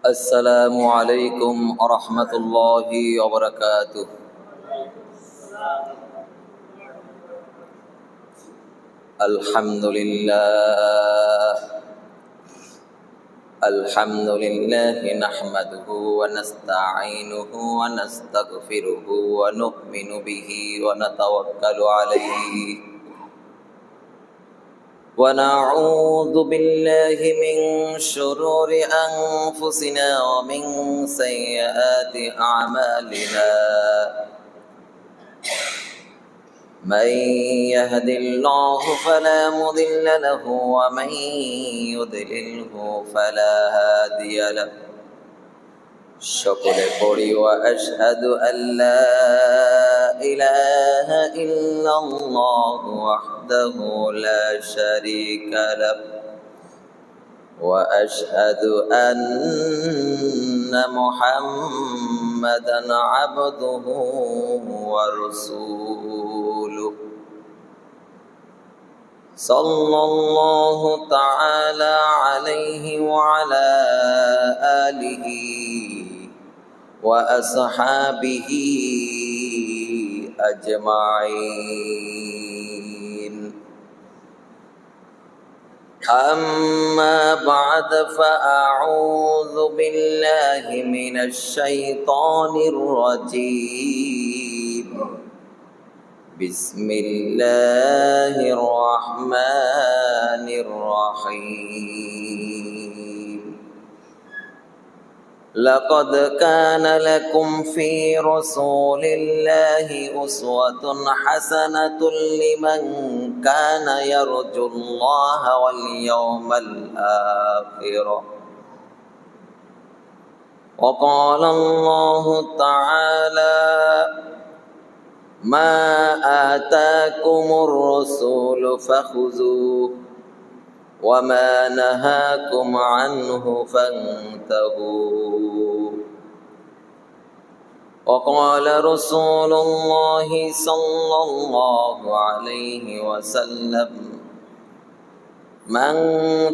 السلام عليكم ورحمة الله وبركاته. الحمد لله نحمده ونستعينه ونستغفره ونؤمن به ونتوكل عليه ونعوذ بالله من شرور أنفسنا ومن سيئات أعمالنا من يهد الله فلا مضل له ومن يضلله فلا هادي له সকলে পড়ি وأشهد أن لا إله إلا الله وحده لا شريك له وأشهد أن محمدا عبده ورسوله صلى الله تعالى عليه وعلى آله وأصحابه أجمعين. أما بعد فأعوذ بالله من الشيطان الرجيم. بسم الله الرحمن الرحيم. لقد كان لكم في رسول الله أسوة حسنة لمن كان يرجو الله واليوم الآخر. وقال الله تعالى: ما آتاكم الرسول فخذوه وما نهاكم عنه فانتهوا. وقال رسول الله صلى الله عليه وسلم: من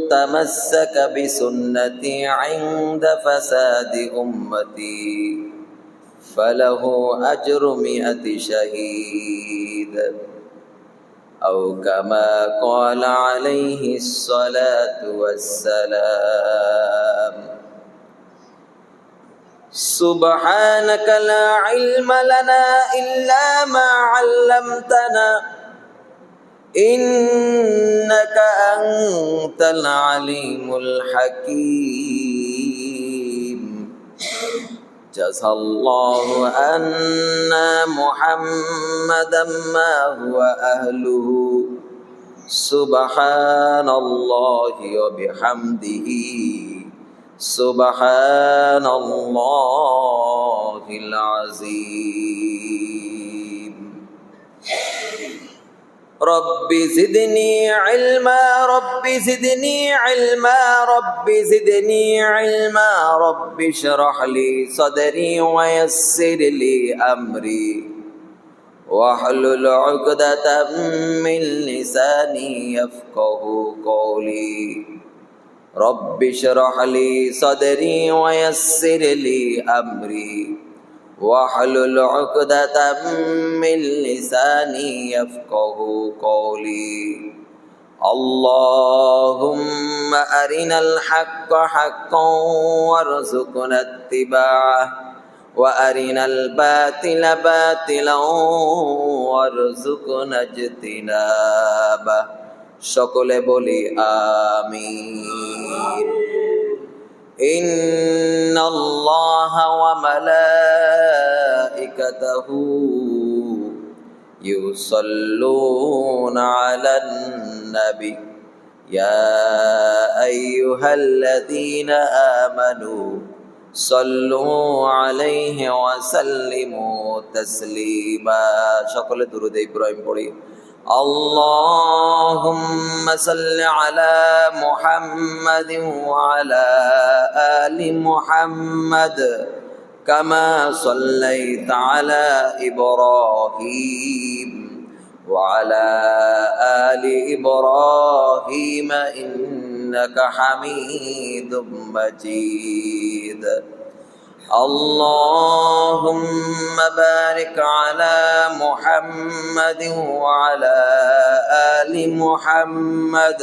تمسك بسنتي عند فساد أمتي فله أجر 100 شهيد، أو كما قال عليه الصلاة والسلام. سبحانك لا علم لنا إلا ما علمتنا إنك أنت العليم الحكيم. جزى الله أن محمدا ما هو أهله. سبحان الله وبحمده سبحان الله العظيم. رب زدني علما رب زدني علما رب زدني علما رب اشرح لي صدري ويسر لي أمري واحلل عقدة من لساني يفقه قولي. رب اشرح لي صدري ويسر لي أمري واحلل عقدة من لساني يفقه قولي. اللهم أرنا الحق حقا وارزقنا اتباعه وأرنا الباطل باطلا وارزقنا اجتنابه. সকলে বলি আমিন। إن الله وملائكته يصلون على النبي يا أيها الذين آمنوا صلوا عليه وسلموا تسليما. সকলে درود إبراهيم পড়ি। اللهم صل على محمد وعلى آل محمد كما صليت على إبراهيم وعلى آل إبراهيم إنك إنك حميد مجيد اللهم بارك على محمد وعلى آل محمد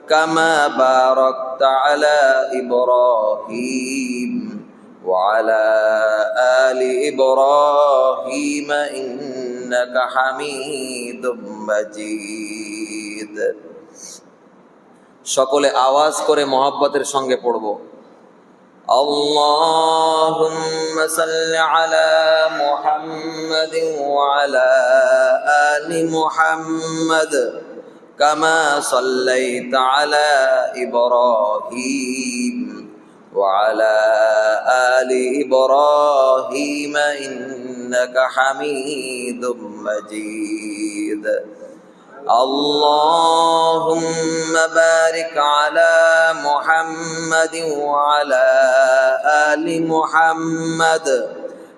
كما باركت على إبراهيم وعلى آل إبراهيم إنك حميد مجيد সকলে আওয়াজ করে মহব্বতের সঙ্গে পড়ব اللهم صل على محمد وعلى آل محمد كما صليت على إبراهيم وعلى آل إبراهيم إنك حميد مجيد اللهم بارك على محمد وعلى آل محمد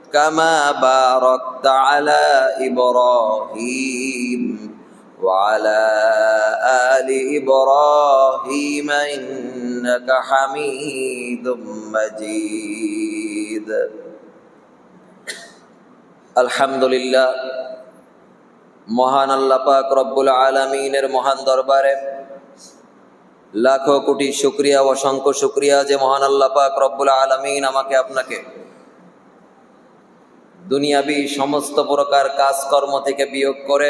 كما باركت على إبراهيم وعلى آل إبراهيم إنك حميد مجيد الحمد لله মহান আল্লাহ পাক রব্বুল আলামিনের মহান দরবারে লাখো কোটি শুকরিয়া ও অসংখ্য শুকরিয়া যে মহান আল্লাহ পাক রব্বুল আলামিন আমাকে আপনাকে দুনিয়াবি সমস্ত প্রকার কাজকর্ম থেকে বিয়োগ করে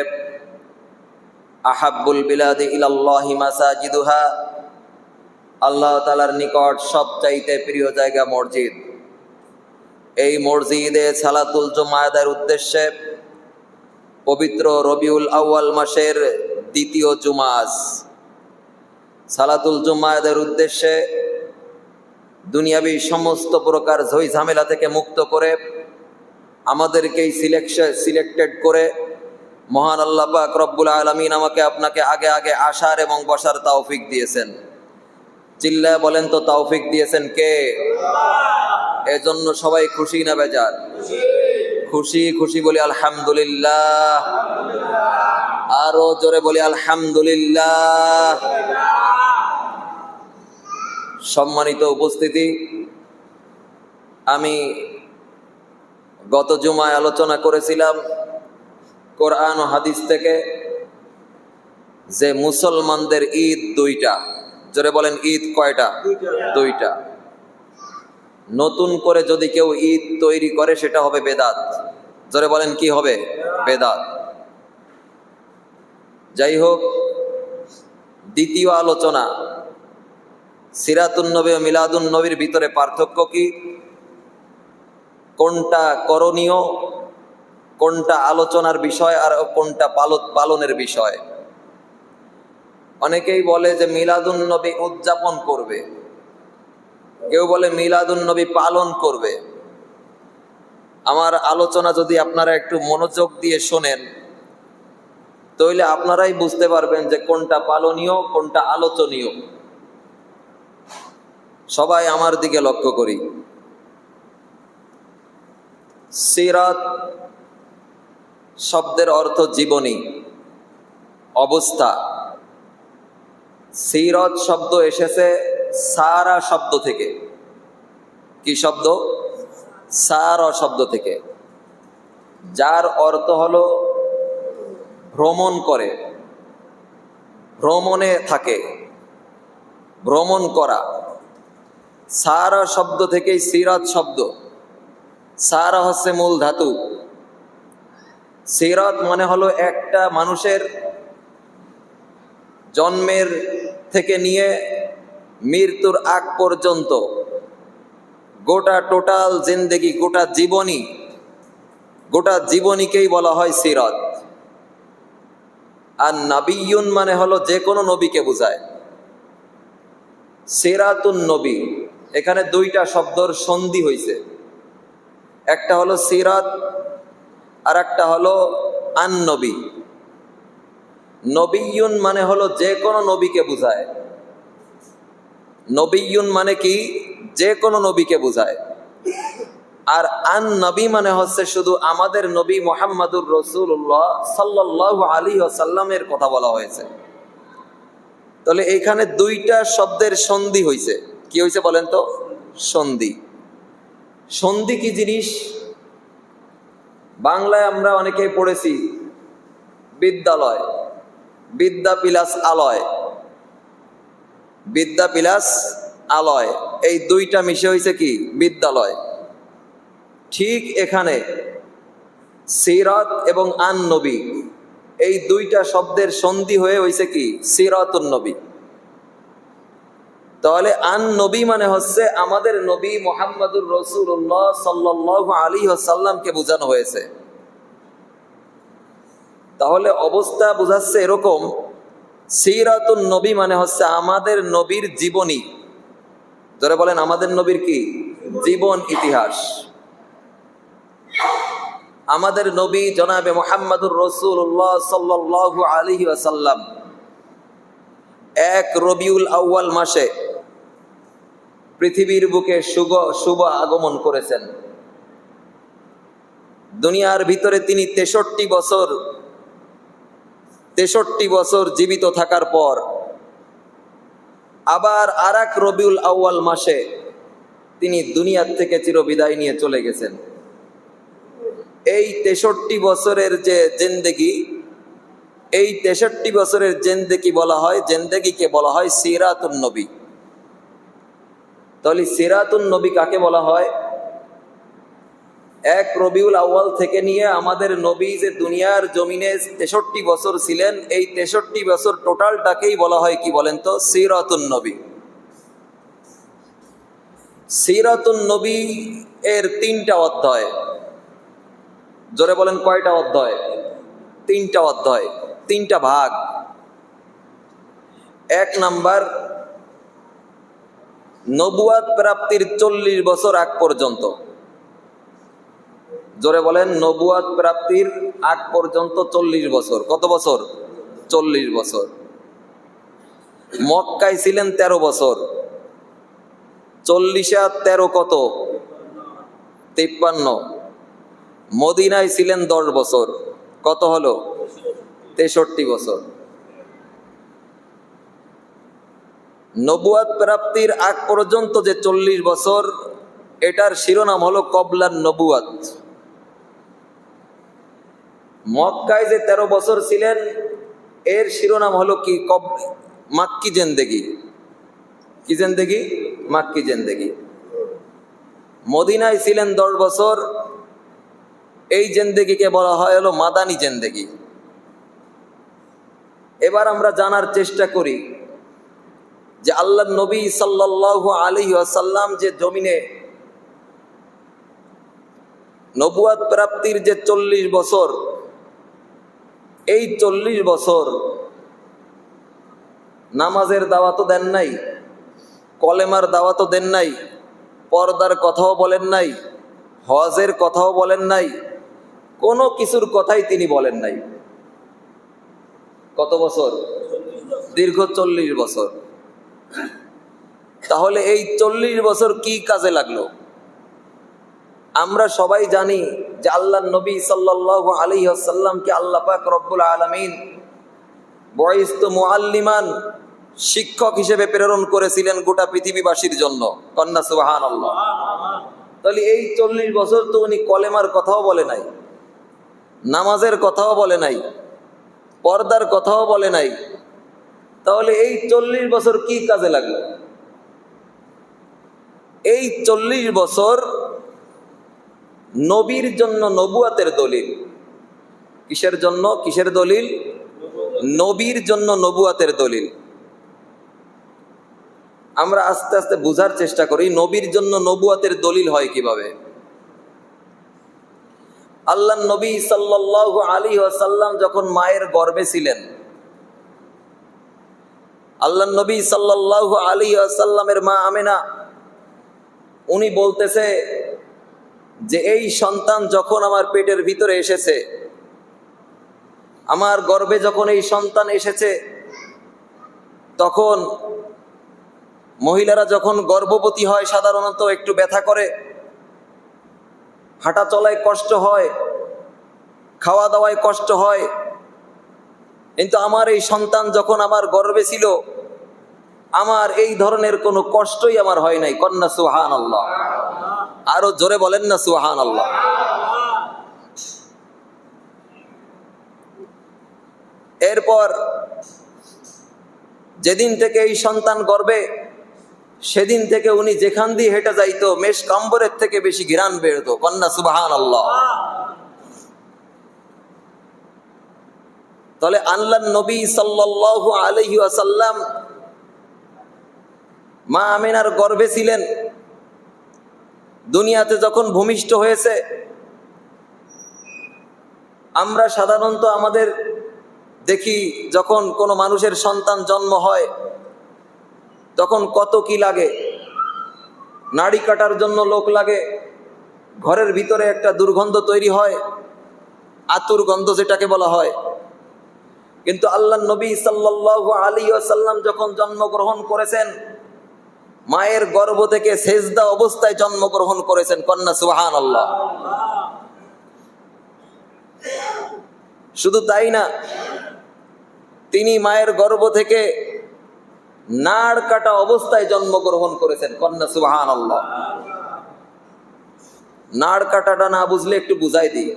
আহাব্বুল বিলাদি ইলাল্লাহি মাসাজিদুহা আল্লাহ তাআলার নিকট সবচাইতে প্রিয় জায়গা মসজিদ এই মসজিদে সালাতুল জুমা আদায়ের উদ্দেশ্যে পবিত্র রবিউল আউয়াল মাসের দ্বিতীয় জুমা আজ সালাতুল জুমা আদায়ের উদ্দেশ্যে দুনিয়াবি সমস্ত প্রকার ঝই ঝামেলা থেকে মুক্ত করে আমাদেরকেই সিলেক্টেড করে মহান আল্লাহ পাক রব্বুল আলামিন আমাকে আপনাকে আগে আগে আসার এবং বসার তৌফিক দিয়েছেন চিল্লায় বলেন তো তৌফিক দিয়েছেন কে এজন্য সবাই খুশি না বেজার খুশি খুশি বলি আলহামদুলিল্লাহ আরো জোরে বলি আলহামদুলিল্লাহ সম্মানিত উপস্থিতি আমি গত জুমায় আলোচনা করেছিলাম কোরআন ও হাদিস থেকে যে মুসলমানদের ঈদ দুইটা জোরে বলেন ঈদ কয়টা দুইটা নতুন করে যদি কেউ ঈদ তৈরি করে সেটা হবে বেদাত জোরে বলেন কি হবে বেদাত যাই হোক দ্বিতীয় আলোচনা সিরাতুন নবী ও মিলাদুন নবীর ভিতরে পার্থক্য কি কোনটা করণীয় কোনটা আলোচনার বিষয় আর কোনটা পালনের বিষয় অনেকেই বলে যে মিলাদুন নবী উদযাপন করবে কেউ বলে মিলাদুন নবী পালন করবে আমার আলোচনা যদি আপনারা একটু মনোযোগ দিয়ে শোনেন তাহলে আপনারাই বুঝতে পারবেন যে কোনটা পালনীয় কোনটা আলোচনীয় সবাই আমার দিকে লক্ষ্য করি সিরাত শব্দের অর্থ জীবনী অবস্থা সিরাত শব্দ এসেছে সারা শব্দ থেকে কি শব্দ সারা শব্দ থেকে যার অর্থ হলো ভ্রমণ করে ভ্রমণে থাকে ভ্রমণ করা সারা শব্দ থেকেই সিরাত শব্দ সারা হচ্ছে মূল ধাতু সিরাত মানে হলো একটা মানুষের জন্মের থেকে নিয়ে মৃত্যুর আগ পর্যন্ত গোটা টোটাল জিন্দেগি গোটা জীবনীকেই বলা হয় সিরাত আর নবিয়ুন মানে হলো যে কোনো নবীকে বোঝায় সিরাতুন নবী এখানে দুইটা শব্দর সন্ধি হয়েছে একটা হলো সিরাত আর একটা হলো আন নবী নবিয়ুন মানে হলো যে কোনো নবীকে বোঝায় নবিয়ুন মানে কি যে কোনো নবীকে বোঝায় আর আন নবী মানে হচ্ছে শুধু আমাদের নবী মুহাম্মাদুর রাসূলুল্লাহ সাল্লাল্লাহু আলাইহি ওয়াসাল্লামের কথা বলা হয়েছে তাহলে এইখানে দুইটা শব্দের সন্ধি হইছে। কি হইছে বলেন তো? সন্ধি। সন্ধি কি জিনিস? বাংলায় আমরা অনেকেই পড়েছি বিদ্যালয়, বিদ্যা প্লাস আলয়, বিদ্যা প্লাস আলয়, এই দুইটা মিশে হইছে কি? বিদ্যালয়। ঠিক এখানে সিরাত এবং আন নবী, এই দুইটা শব্দের সন্ধি হয়ে হইছে কি? সিরাতুন নবী। তাহলে আন নবী মানে হচ্ছে আমাদের নবী মুহাম্মদুর রাসূলুল্লাহ সাল্লাল্লাহু আলাইহি ওয়াসাল্লামকে বোঝানো হয়েছে। তাহলে অবস্থা বোঝাচ্ছে এরকম, সিরাতুন নবী মানে হচ্ছে আমাদের নবীর জীবনী। যারা বলেন আমাদের নবীর কি? জীবন ইতিহাস। আমাদের নবী জনাবে মুহাম্মদুর রাসূলুল্লাহ সাল্লাল্লাহু আলাইহি ওয়াসাল্লাম 1 রবিউল আউয়াল মাসে পৃথিবীর বুকে শুভ আগমন করেছেন। দুনিয়ার ভিতরে তিনি 63 বছর জীবিত থাকার পর আবার আরেক রবিউল আউয়াল মাসে তিনি দুনিয়ার থেকে চিরবিদায় নিয়ে চলে গেছেন। এই 63 বছরের যে জিন্দেগি, এই 63 বছরের জিন্দেগি বলা হয়, জিন্দেগিকে বলা হয় সিরাতুন নবী। তাহলে সিরাতুন নবী কাকে বলা হয়? 1 রবিউল আউয়াল থেকে নিয়ে আমাদের নবী যে দুনিয়ার জমিনে 63 বছর ছিলেন, এই 63 বছর টোটালটাকেই বলা হয় কি বলেন তো? সিরাতুন নবী। সিরাতুন নবী এর 3টা অধ্যায়। জোরে বলেন কয়টা অধ্যায়? 3টা অধ্যায়, 3টা ভাগ। 1 নাম্বার, নবুয়াত প্রাপ্তির 40 বছর আগ পর্যন্ত। জোরে বলেন, নবুয়াত প্রাপ্তির আগ পর্যন্ত 40 বছর। কত বছর? 40 বছর। মক্কায় ছিলেন 13 বছর। 40 আর 13 কত? 53। মদিনায় ছিলেন 10 বছর। কত হলো? 63 বছর। নবুয়াত প্রাপ্তির আগ পর্যন্ত যে 40 বছর, এটার শিরোনাম হলো কবলান নবুয়াত। মক্কায় যে 13 বছর ছিলেন, এর শিরোনাম হলো কি? মাক্কি জিন্দেগি। কি জিন্দেগি? মাক্কি জিন্দেগি। মদিনায় ছিলেন 10 বছর, এই জিন্দেগিকে বলা হয় হলো মাদানী জিন্দেগি। এবার আমরা জানার চেষ্টা করি যে আল্লাহর নবী সাল্লাল্লাহু আলাইহি ওয়াসাল্লাম যে জমিনে নবুয়াত প্রাপ্তির যে 40 বছর, এই 40 বছর নামাজের দাওয়াতও দেন নাই, কলেমার দাওয়াতও দেন নাই, পর্দার কথাও বলেন নাই, হজের কথাও বলেন নাই, কোনো কিছুর কথাই তিনি বলেন নাই। কত বছর? দীর্ঘ 40 বছর। তাহলে এই 40 বছর কি কাজে লাগলো? আমরা সবাই জানি যে আল্লাহর নবী সাল্লাল্লাহু আলাইহি ওয়াসাল্লামকে আল্লাহ পাক রব্বুল আলামিন বুইস্তু মুআল্লিমান, শিক্ষক হিসেবে প্রেরণ করেছিলেন গোটা পৃথিবীবাসীর জন্য। কন্যা সুবহানাল্লাহ। তাহলে এই 40 বছর তো উনি কলেমার কথাও বলে নাই, নামাজের কথাও বলে নাই, পর্দার কথাও বলে নাই। তাহলে এই 40 বছর কি কাজে লাগলো? এই 40 বছর নবীর জন্য নবুয়াতের দলিল। কিসের জন্য? কিসের দলিল? নবীর জন্য নবুয়াতের দলিল। আমরা আস্তে আস্তে বুঝার চেষ্টা করি নবীর জন্য নবুয়াতের দলিল হয় কিভাবে। আল্লাহর নবী সাল্লাল্লাহু আলাইহি ওয়াসাল্লাম যখন মায়ের গর্ভে ছিলেন, আল্লাহর নবী সাল্লাল্লাহু আলাইহি ওয়াসাল্লামের মা আমেনা উনি বলতেছে যে এই সন্তান যখন আমার পেটের ভিতরে এসেছে, আমার গর্ভে যখন এই সন্তান এসেছে, তখন মহিলারা যখন গর্ভবতী হয় সাধারণত একটু ব্যথা করে, হাঁটা চলায় কষ্ট হয়, খাওয়া দাওয়ায় কষ্ট হয়। কিন্তু আমার এই সন্তান যখন আমার গর্ভে ছিল, আমার এই ধরনের কোনো কষ্টই আমার হয় নাই। কন্যা সুবহানাল্লাহ। আরো জোরে বলেন না সুবহানাল্লাহ। এরপর যেদিন থেকে এই সন্তান গর্ভে, সেদিন থেকে উনি যেখান দিয়ে হেঁটে যাইতো মেষ কম্বরের থেকে বেশি ঘিরান বেরোতো। কন্যা সুবহানাল্লাহ। তাহলে আল্লাহর নবী সাল্লাল্লাহু আলাইহি ওয়াসাল্লাম মা আমিনার গর্ভে ছিলেন। দুনিয়াতে যখন ভূমিষ্ঠ হয়েছে, আমরা সাধারণত আমাদের দেখি যখন কোনো মানুষের সন্তান জন্ম হয় তখন কত কি লাগে। নাড়ি কাটার জন্য লোক লাগে, ঘরের ভিতরে একটা দুর্গন্ধ তৈরি হয়, আতুর গন্ধ যেটাকে বলা হয়। কিন্তু আল্লাহর নবী সাল্লাল্লাহু আলাইহি ওয়াসাল্লাম যখন জন্মগ্রহণ করেছেন, মায়ের গর্ভ থেকে সেজদা অবস্থায় জন্মগ্রহণ করেছেন। কন্যা সুবহানাল্লাহ। শুধু তাই না, তিনি মায়ের গর্ভ থেকে নাড় কাটা অবস্থায় জন্মগ্রহণ করেছেন। কন্যা সুবহানাল্লাহ। নাড় কাটাটা না বুঝলে একটু বুঝাই দিই।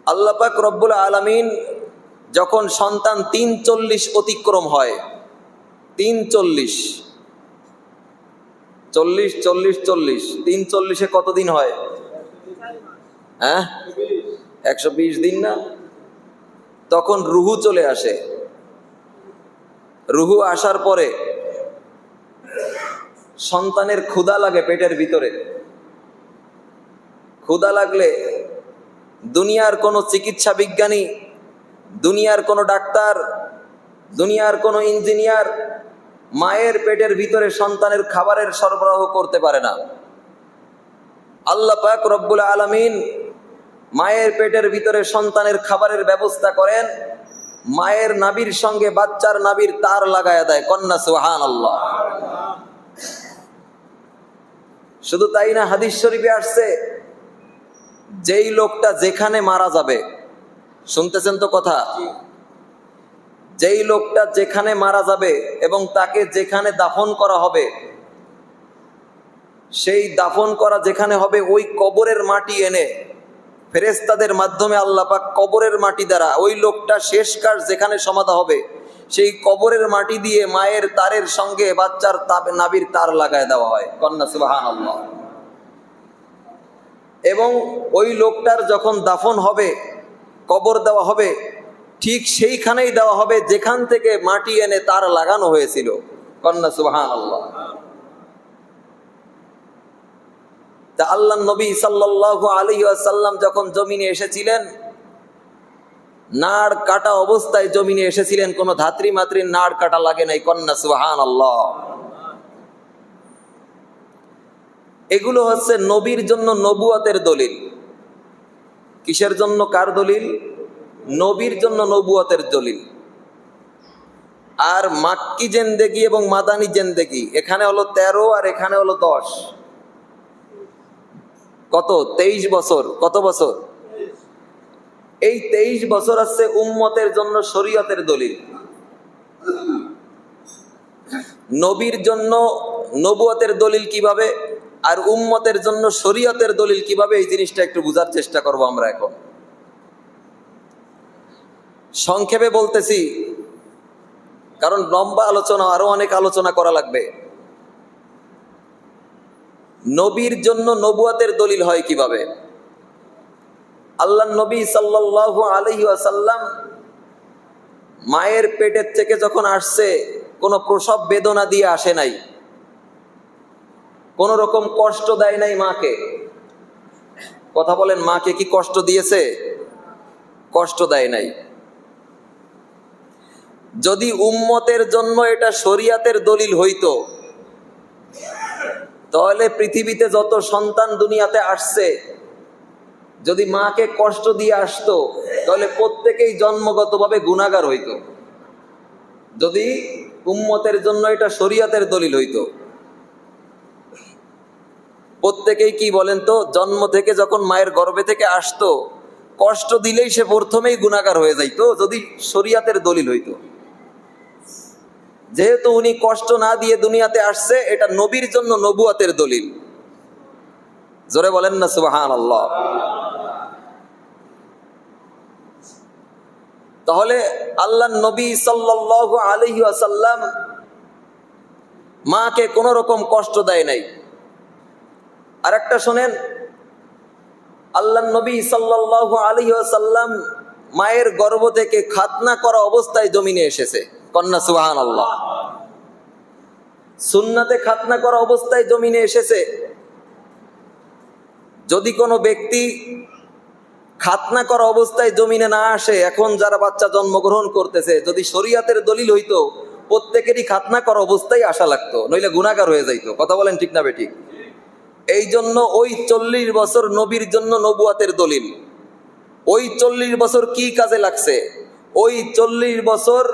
আল্লাহ পাক রব্বুল আলামিন যখন সন্তান ৩৪ অতিক্রম হয়, ৩৪ 40 40 40 ৩৪-এ কতদিন হয়? 120 দিন না? তখন রুহু চলে আসে। রুহু আসার পরে সন্তানের ক্ষুধা লাগে পেটের ভিতরে। ক্ষুধা লাগলে দুনিয়ার কোনো চিকিৎসা বিজ্ঞানী, দুনিয়ার কোনো ডাক্তার, দুনিয়ার কোনো ইঞ্জিনিয়ার মায়ের পেটের ভিতরে সন্তানের খাবারের সরবরাহ করতে পারে না। আল্লাহ পাক রব্বুল আলামিন মায়ের পেটের ভিতরে সন্তানের খাবারের ব্যবস্থা করেন, মায়ের নাভির সঙ্গে বাচ্চার নাভির তার লাগায়া দেয়। কন্যা সুবহানাল্লাহ। শুধু তাই না, হাদিস শরীফে আসছে, যেই লোকটা যেখানে মারা যাবে, শুনতেছেন তো কথা, যেই লোকটা যেখানে মারা যাবে এবং তাকে যেখানে দাফন করা হবে, সেই দাফন করা যেখানে হবে ওই কবরের মাটি এনে ফেরেশতাদের মাধ্যমে আল্লাহ পাক কবরের মাটি দ্বারা ওই লোকটা শেষ কাজ যেখানে সমাধা হবে সেই কবরের মাটি দিয়ে মায়ের তারের সঙ্গে বাচ্চার নাভির তার লাগায় দেওয়া হয়। কন্যা সুবহানাল্লাহ। এবং ওই লোকটার যখন দাফন হবে, কবর দেওয়া হবে, ঠিক সেইখানেই দেওয়া হবে যেখান থেকে মাটি এনে তার লাগানো হয়েছিল। কন্যা সুবহানাল্লাহ। তা আল্লাহ নবী সাল্লাল্লাহু আলাইহি ওয়াসাল্লাম যখন জমিনে এসেছিলেন, নাড় কাটা অবস্থায় জমিনে এসেছিলেন, কোনো ধাত্রী মাতৃর নাড় কাটা লাগে নাই। কন্যা সুবহানাল্লাহ। এগুলো হচ্ছে নবীর জন্য নবুয়তের দলিল। কিসের জন্য? কার দলিল? নবীর জন্য নবুয়তের দলিল। আর মাক্কি জিন্দেগি এবং মাদানী জিন্দেগি, এখানে হলো 13 আর এখানে হলো 10। কত? 23 বছর। কত বছর? এই 23 বছর আছে উম্মতের জন্য শরীয়তের দলিল। নবীর জন্য নবুয়তের দলিল কিভাবে আর উম্মতের জন্য শরীয়তের দলিল কিভাবে, এই জিনিসটা একটু বোঝার চেষ্টা করব আমরা এখন। সংক্ষেপে বলতেছি, কারণ লম্বা আলোচনা, আরো অনেক আলোচনা করা লাগবে। নবীর জন্য নবুয়তের দলিল হয় কিভাবে? আল্লাহ নবী সাল্লাল্লাহু আলাইহি ওয়াসাল্লাম মায়ের পেটের থেকে যখন আসছে, কোনো প্রসব বেদনা দিয়ে আসে নাই, কোন রকম কষ্ট দেয় নাই মাকে। কথা বলেন, মাকে কি কষ্ট দিয়েছে? কষ্ট দেয় নাই। যদি উম্মতের জন্য এটা শরীয়তের দলিল হইতো, তাহলে পৃথিবীতে যত সন্তান দুনিয়াতে আসছে, যদি মাকে কষ্ট দিয়ে আসতো, তাহলে প্রত্যেকেই জন্মগতভাবে গুনাহগার হইতো। যদি উম্মতের জন্য এটা শরীয়তের দলিল হইতো, প্রত্যেকেই কি বলেন তো, জন্ম থেকে যখন মায়ের গর্ভে থেকে আসতো, কষ্ট দিলেই সে প্রথমেই গুনাহগার হয়ে যাইতো, যদি শরীয়তের দলিল হইতো। যেহেতু উনি কষ্ট না দিয়ে দুনিয়াতে আসছে, এটা নবীর জন্য নবুয়তের দলিল। জোরে বলেন না সুবহানাল্লাহ। তাহলে আল্লাহ নবী সাল্লাল্লাহু আলাইহি ওয়াসাল্লাম মাকে কোন রকম কষ্ট দেয় নাই। আর একটা শোনেন, আল্লাহ নবী সাল্লাল্লাহু আলাইহি ওয়াসাল্লাম মায়ের গর্ভ থেকে খাতনা করা অবস্থায় জমিনে এসেছে। কন্যা সুবহানাল্লাহ। সুন্নাতে খাতনা করা অবস্থায় জমিনে এসেছে। যদি কোনো ব্যক্তি খাতনা করা অবস্থায় জমিনে না আসে, এখন যারা বাচ্চা জন্মগ্রহণ করতেছে, যদি শরীয়তের দলিল হইতো প্রত্যেকেরই খাতনা করা অবস্থায় আসা লাগতো, নইলে গুনাহগার হয়ে যাইতো। কথা বলেন ঠিক না বেঠিক? এই জন্য ওই 40 বছর নবীর জন্য নবুয়তের দলিল। ওই 40 বছর কি কাজে লাগছে? ওই 40 বছর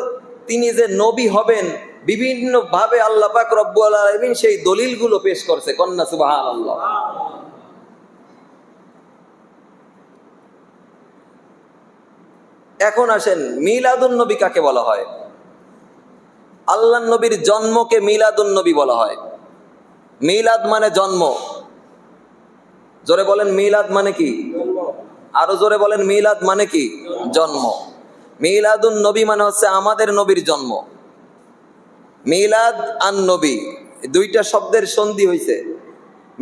তিনি যে নবী হবেন, বিভিন্ন ভাবে আল্লাহ পাক রব্বুল আলামিন সেই দলিলগুলো পেশ করছে। কন্যা সুবহানাল্লাহ। এখন আসেন, মিলাদুন নবী কাকে বলা হয়? আল্লাহ নবীর জন্মকে মিলাদুন নবী বলা হয়। মিলাদ মানে জন্ম। জোরে বলেন মিলাদ মানে কি? আরো জোরে বলেন মিলাদ মানে কি? জন্ম। মিলাদুন নবী মানে হচ্ছে আমাদের নবীর জন্ম। মিলাদ আন নবী, দুইটা শব্দের সন্ধি হয়েছে।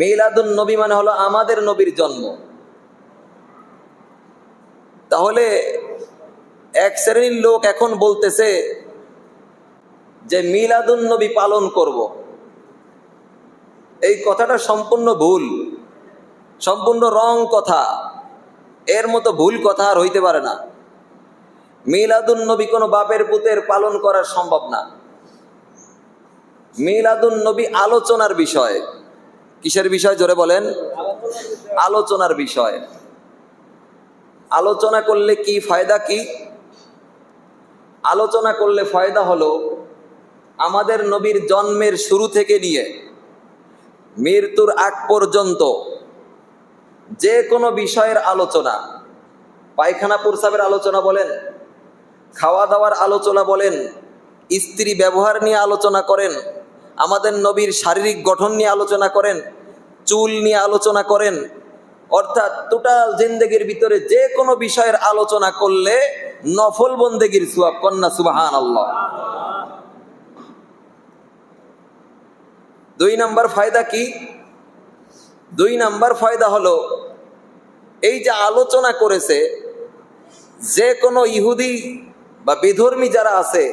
মিলাদুন নবী মানে হলো আমাদের নবীর জন্ম। তাহলে এক শ্রেণীর লোক এখন বলতেছে যে মিলাদুন নবী পালন করব। এই কথাটা সম্পূর্ণ ভুল, সম্পূর্ণ রং কথা। এর মতো ভুল কথা আর হইতে পারে না। মিলাদুন নবী কোনো বাপের পুতের পালন করা সম্ভব না। মিলাদুন নবী আলোচনার বিষয়। কিসের বিষয়? জোরে বলেন। আলোচনার বিষয়। আলোচনা করলে কি ফায়দা? কি আলোচনা করলে ফায়দা হলো, আমাদের নবীর জন্মের শুরু থেকে নিয়ে মৃত্যুর আগ পর্যন্ত যে কোনো বিষয়ের আলোচনা, পায়খানা প্রস্রাবের আলোচনা বলেন, খাওয়া দাওয়ার আলোচনা বলেন, স্ত্রী ব্যবহার নিয়ে আলোচনা করেন, আমাদের নবীর শারীরিক গঠন নিয়ে আলোচনা করেন, চুল নিয়ে আলোচনা করেন, অর্থাৎ টোটাল জিন্দেগির ভিতরে যে কোনো বিষয়ের আলোচনা করলে নফল বন্দেগীর সওয়াব। কন্যা সুবহানাল্লাহ। 2 নাম্বার ফায়দা কি? 2 নাম্বার ফায়দা হলো, এই যে আলোচনা করেছে, যে কোনো ইহুদি বা বিধর্মী যারা আছে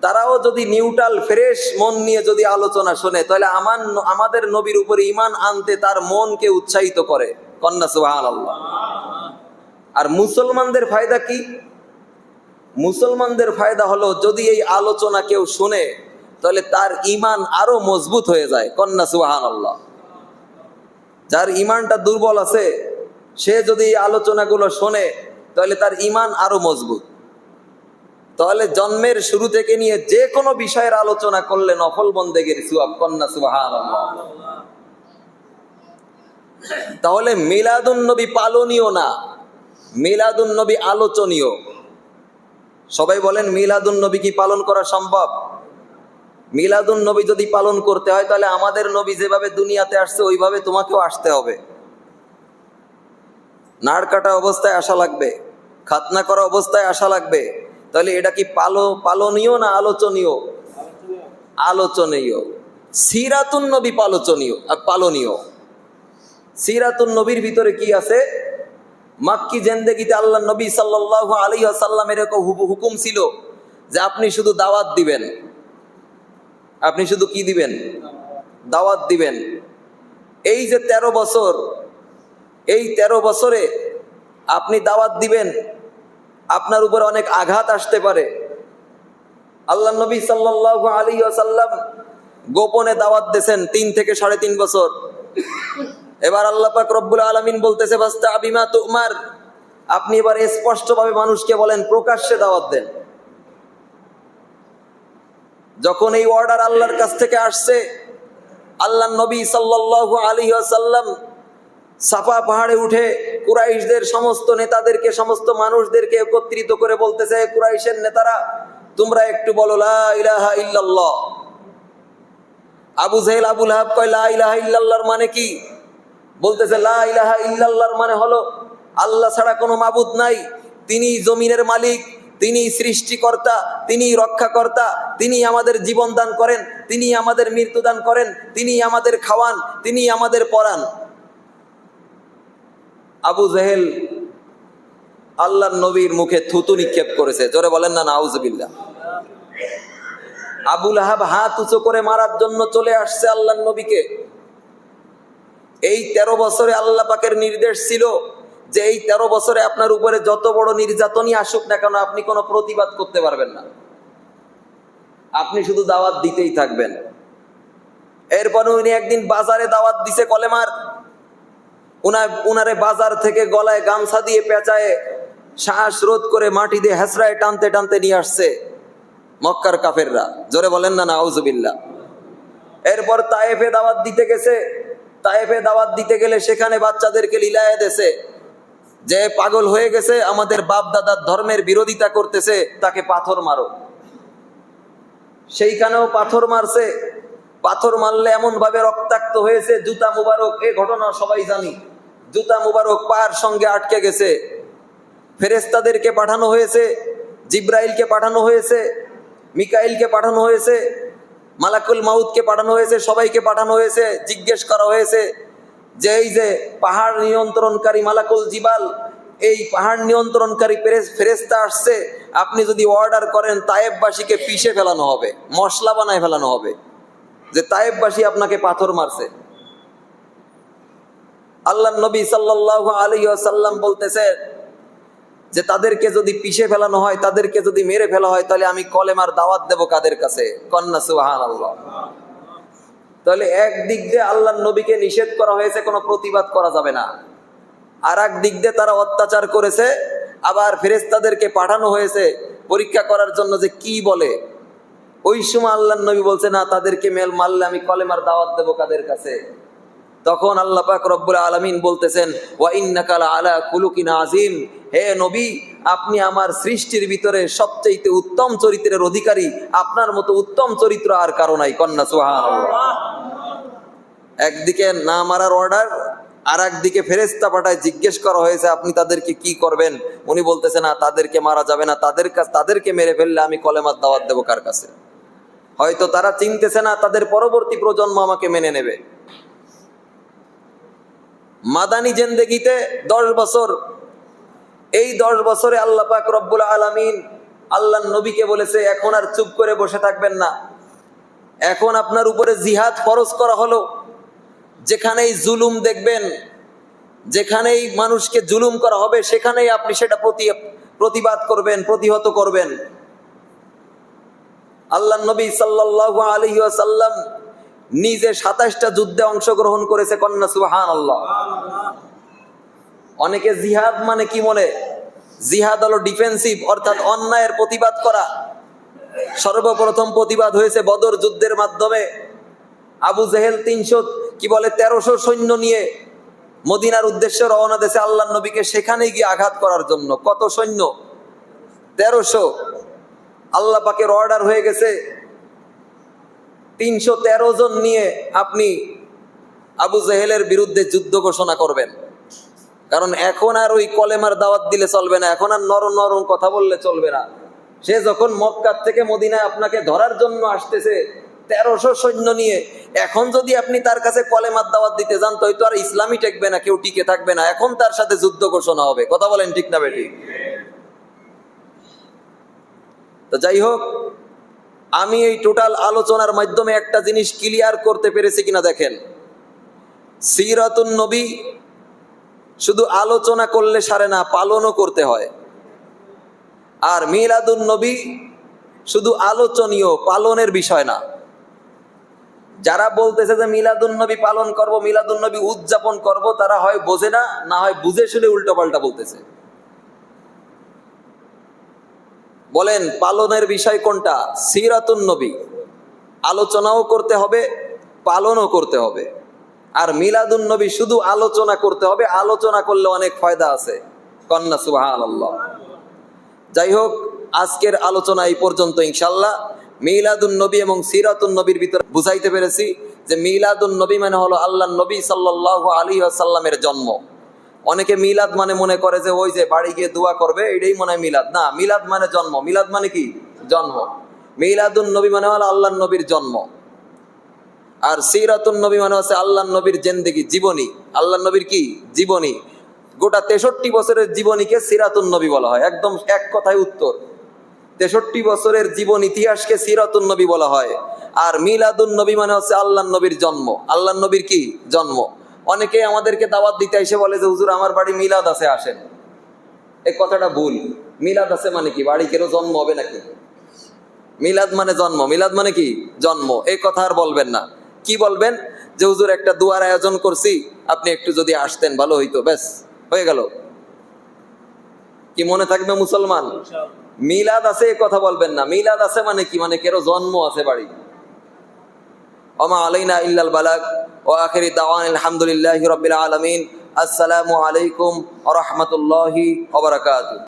তারাও যদি নিউট্রাল ফ্রেশ মন নিয়ে যদি আলোচনা শোনে, তাহলে আমাদের নবীর উপরে ঈমান আনতে তার মনকে উৎসাহিত করে। কন্যা সুবহানাল্লাহ। আর মুসলমানদের ফায়দা কি? মুসলমানদের ফায়দা হলো, যদি এই আলোচনা কেউ শুনে তাহলে তার ঈমান আরো মজবুত হয়ে যায়। কন্যা সুবহানাল্লাহ। যার ঈমানটা দুর্বল আছে, সে যদি এই আলোচনাগুলো শোনে তাহলে তার ঈমান আরো মজবুত। তাহলে জন্মের শুরু থেকে নিয়ে যে কোনো বিষয়ের আলোচনা করলে নফল বন্দেগীর সওয়াব। কন্যা সুবহানাল্লাহ। তাহলে মিলাদুন নবী পালনীয় না, মিলাদুন নবী আলোচনীয়। সবাই বলেন, মিলাদুন নবী কি পালন করা সম্ভব? মিলাদুন নবী যদি পালন করতে হয়, তাহলে আমাদের নবী যেভাবে দুনিয়াতে আসছে ওইভাবে তোমাকেও আসতে হবে। নাড় কাটা অবস্থায় আসা লাগবে, খাতনা করা অবস্থায় আসা লাগবে। তাহলে এটা কি পালনীয় না আলোচনীয়? আলোচনীয়। সিরাতুন নবী পালনীয়। সিরাতুন নবীর ভিতরে কি আছে? মাক্কি জিন্দেগিতে আল্লাহ নবী সাল্লাল্লাহু আলাইহি ওয়াসাল্লামের এক হুকুম ছিল যে আপনি শুধু দাওয়াত দিবেন। আপনি শুধু কি দিবেন? দাওয়াত দিবেন। এই যে 13 বছর, এই 13 বছরে আপনি দাওয়াত দিবেন, আপনার উপর অনেক আঘাত আসতে পারে। আল্লাহ নবী সাল্লাল্লাহু আলাইহি ওয়াসাল্লাম গোপনে দাওয়াত দিয়েছেন 3 থেকে 3.5 বছর। এবার আল্লাহ পাক রব্বুল আলামিন বলতেছে, বাস্তা বিমা তুমার, আপনি এবার স্পষ্টভাবে মানুষকে বলেন, প্রকাশ্যে দাওয়াত দেন। যখন এই অর্ডার আল্লাহর কাছ থেকে আসছে, আল্লাহ নবী সাল্লাল্লাহু আলাইহি ওয়াসাল্লাম সাফা পাহাড়ে উঠে কুরাইশদের সমস্ত নেতাদেরকে, সমস্ত মানুষদেরকে একত্রিত করে বলতেছে, কুরাইশের নেতারা, তোমরা একটু বলো লা ইলাহা ইল্লাল্লাহ। আবু জেহেল আবু লাহাব কয় লা ইলাহা ইল্লাল্লাহর মানে কি? বলতেছে লা ইলাহা ইল্লাল্লাহর মানে হলো আল্লাহ ছাড়া কোনো মাবুদ নাই, তিনি জমিনের মালিক, তিনি সৃষ্টিকর্তা, তিনি রক্ষাকর্তা, তিনি আমাদের জীবন দান করেন, তিনি আমাদের মৃত্যু দান করেন, তিনি আমাদের খাওয়ান, তিনি আমাদের পরান। আবু জেহেল আল্লাহর নবীর মুখে থুতু নিক্ষেপ করেছে, জোরে বলেন না নাউজুবিল্লাহ। আবু লাহাব হাত উঁচু করে মারার জন্য চলে আসছে আল্লাহর নবীকে। এই 13 বছরে আল্লাহ পাকের নির্দেশ ছিল যে এই 13 বছরে আপনার উপরে যত বড় নির্যাতনই আসুক না কেন আপনি কোনো প্রতিবাদ করতে পারবেন না, আপনি শুধু দাওয়াত দিতেই থাকবেন। এরপর উনি একদিন বাজারে দাওয়াত দিছে কলেমার, উনারে বাজার থেকে গলায় গামছা দিয়ে পেঁচায় শ্বাস রোধ করে মাটি দিয়ে হেসরায় টানতে টানতে নিয়ে আসছে মক্কার কাফেররা, জোরে বলেন না নাউজুবিল্লাহ। এরপর তায়েফে দাওয়াত দিতে গেছে, তায়েফে দাওয়াত দিতে গেলে সেখানে বাচ্চাদেরকে লীলায় দেশে, যে পাগল হয়ে গেছে আমাদের বাপ দাদার ধর্মের বিরোধিতা করতেছে তাকে পাথর মারো। সেইখানেও পাথর মারছে, পাথর মারলে এমন ভাবে রক্তাক্ত হয়েছে, জুতা মুবারক, এই ঘটনা সবাই জানি, জুতা মুবারক পায়ের সঙ্গে আটকে গেছে। ফেরেশতাদেরকে পাঠানো হয়েছে, জিব্রাইলকে পাঠানো হয়েছে, মিকাইলকে পাঠানো হয়েছে, মালাকুল মাউতকে পাঠানো হয়েছে, সবাইকে পাঠানো হয়েছে। জিজ্ঞেস করা হয়েছে যে এই যে পাহাড় নিয়ন্ত্রণকারী মালাকুল জিবাল, এই পাহাড় নিয়ন্ত্রণকারী ফেরেশতা আসছে, আপনি যদি অর্ডার করেন তায়েববাসীকে পিষে ফেলানো হবে, মশলা বানায় ফেলানো হবে, যে তায়েববাসী আপনাকে পাথর মারছে। আল্লাহ নবী সাল্লাল্লাহু আলাইহি ওয়াসাল্লাম বলতেছে যে তাদেরকে যদি পিষে ফেলানো হয়, তাদেরকে যদি মেরে ফেলা হয়, তাহলে আমি কলেমার দাওয়াত দেব কাদের কাছে? কন্না সুবহানাল্লাহ। তাহলে একদিক দিয়ে আল্লাহর নবীকে নিষেধ করা হয়েছে, কোনো প্রতিবাদ করা যাবে না, আর এক দিক দিয়ে তারা অত্যাচার করেছে, আবার ফেরেশতাদেরকে পাঠানো হয়েছে পরীক্ষা করার জন্য যে কি বলে। ওই সময় আল্লাহর নবী বলছে না, তাদেরকে মারলে আমি কলেমার দাওয়াত দেব কাদের কাছে? তখন আল্লাহ পাক রব্বুল আলামিন বলতেছেন ওয়া ইন্নাকা আলা খুলুকিন আযীম, হে নবী আপনি আমার সৃষ্টির ভিতরে সবচেয়ে উত্তম চরিত্রের অধিকারী, আপনার মতো উত্তম চরিত্র আর কারো নাই। কন্না সুবহানাল্লাহ। একদিকে না মারার অর্ডার, আর একদিকে ফেরেশতা পাঠায় জিজ্ঞেস করা হয়েছে আপনি তাদেরকে কি করবেন? উনি বলতেছে না, তাদেরকে মারা যাবে না, তাদেরকে মেরে ফেললে আমি কলেমার দাওয়াত দেব কার কাছে? হয়তো তারা চিনতেছে না তাদের পরবর্তী প্রজন্ম আমাকে মেনে নেবে। মাদানী জিন্দেগিতে 10 বছর, এই 10 বছরে আল্লাহ পাক রব্বুল আলামিন আল্লাহর নবীকে বলেছে এখন আর চুপ করে বসে থাকবেন না, এখন আপনার উপরে জিহাদ ফরজ করা হলো। যেখানেই জুলুম দেখবেন, যেখানেই মানুষকে জুলুম করা হবে, সেখানেই আপনি সেটা প্রতিবাদ করবেন, প্রতিহত করবেন। আল্লাহর নবী সাল্লাল্লাহু আলাইহি ওয়াসাল্লাম নিজে 27টা যুদ্ধে অংশগ্রহণ করেছে। কন্না সুবহানাল্লাহ। অনেকে জিহাদ মানে কি বলে, জিহাদ হলো ডিফেন্সিভ, অর্থাৎ অন্যায়ের প্রতিবাদ করা। সর্বপ্রথম প্রতিবাদ হয়েছে বদর যুদ্ধের মাধ্যমে। আবু জেহেল 1300 সৈন্য নিয়ে মদিনার উদ্দেশ্যে রওনা দিয়েছে আল্লাহর নবীকে সেখানে গিয়ে আঘাত করার জন্য। কত সৈন্য? 1300। আল্লাহ পাকের অর্ডার হয়ে গেছে 313 জন নিয়ে আপনি আবু জেহেলের বিরুদ্ধে যুদ্ধ ঘোষণা করবেন। কারণ এখন আর ওই কলেমার দাওয়াত দিলে চলবে না, এখন আর নরম নরম কথা বললে চলবে না। সে যখন মক্কা থেকে মদিনায় আপনাকে ধরার জন্য আসতেছে 1300 সৈন্য নিয়ে, এখন যদি আপনি তার কাছে কলেমার দাওয়াত দিতে যান তো হয়তো আর ইসলামই টেকবে না, কেউ টিকে থাকবে না। এখন তার সাথে যুদ্ধ ঘোষণা হবে। কথা বলেন ঠিক না বেঠিক? তো যাই হোক, আমি এই টোটাল আলোচনার মাধ্যমে একটা জিনিস ক্লিয়ার করতে পেরেছি কিনা দেখেন। সিরাতুন নবী শুধু আলোচনা করলে সারে না, পালনও করতে হয়। আর মিলাদুন নবী শুধু আলোচনীয়, পালনের বিষয় না। যারা বলতেছে যে মিলাদুন নবী পালন করব, মিলাদুন নবী উদযাপন করব, তারা হয় বোঝে না, না হয় বুঝে শুনে উল্টো পাল্টা বলতেছে। বলেন পালনের বিষয় কোনটা? সিরাতুন নবী। আলোচনাও করতে হবে, পালনও করতে হবে। আর মিলাদুন নবী শুধু আলোচনা করতে হবে, আলোচনা করলে অনেক ফায়দা আছে। কন্না সুবহানাল্লাহ। যাই হোক, আজকের আলোচনা এই পর্যন্ত ইনশাল্লাহ। মিলাদুন নবী এবং সিরাতুন নবীর ভিতরে বুঝাইতে পেরেছি যে মিলাদুন নবী মানে হলো আল্লাহর নবী সাল্লাল্লাহু আলাইহি ওয়াসাল্লামের জন্ম। অনেকে মিলাদ মানে মনে করে যে ওই যে বাড়ি গিয়ে দোয়া করবে, এটাই মনে হয় মিলাদ। না, মিলাদ মানে জন্ম। মিলাদ মানে কি? জন্ম। মিলাদুন নবী মানে হলো আল্লাহর নবীর জন্ম। আর সিরাতুন নবী মানে হচ্ছে আল্লাহর নবীর জিন্দেগি, জীবনী। আল্লাহর নবীর কি? জীবনী। গোটা 63 বছরের জীবনীকে সিরাতুন নবী বলা হয়। একদম এক কথায় উত্তর। 63 বছরের জীবন ইতিহাসকে সিরাতুন নবী বলা হয়। আর মিলাদুন নবী মানে হচ্ছে আল্লাহর নবীর জন্ম। আল্লাহর নবীর কি? জন্ম। অনেকে আমাদেরকে দাওয়াত দিতে এসে বলে যে হুজুর আমার বাড়ি মিলাদ আছে, আসেন। এই কথাটা ভুল। মিলাদ আছে মানে কি? বাড়ি কেন জন্ম হবে নাকি? মিলাদ মানে জন্ম। মিলাদ মানে কি? জন্ম। এই কথা আর বলবেন না। কি বলবেন? যে হুজুর একটা দুয়ার আয়োজন করছি, আপনি একটু যদি আসতেন ভালো হইতো। ব্যাস, হয়ে গেল। কি মনে থাকবে মুসলমান? মিলাদ আছে এ কথা বলবেন না। মিলাদ আছে মানে কি? মানে কেরো জন্ম আছে বাড়ি। ওমা আলাইনা ইল্লাল বালাগ ওয়া আখিরি দাওয়ানিল হামদুলিল্লাহি রাব্বিল আলামিন। আসসালামু আলাইকুম ওয়া রাহমাতুল্লাহি ওয়া বারাকাতুহু।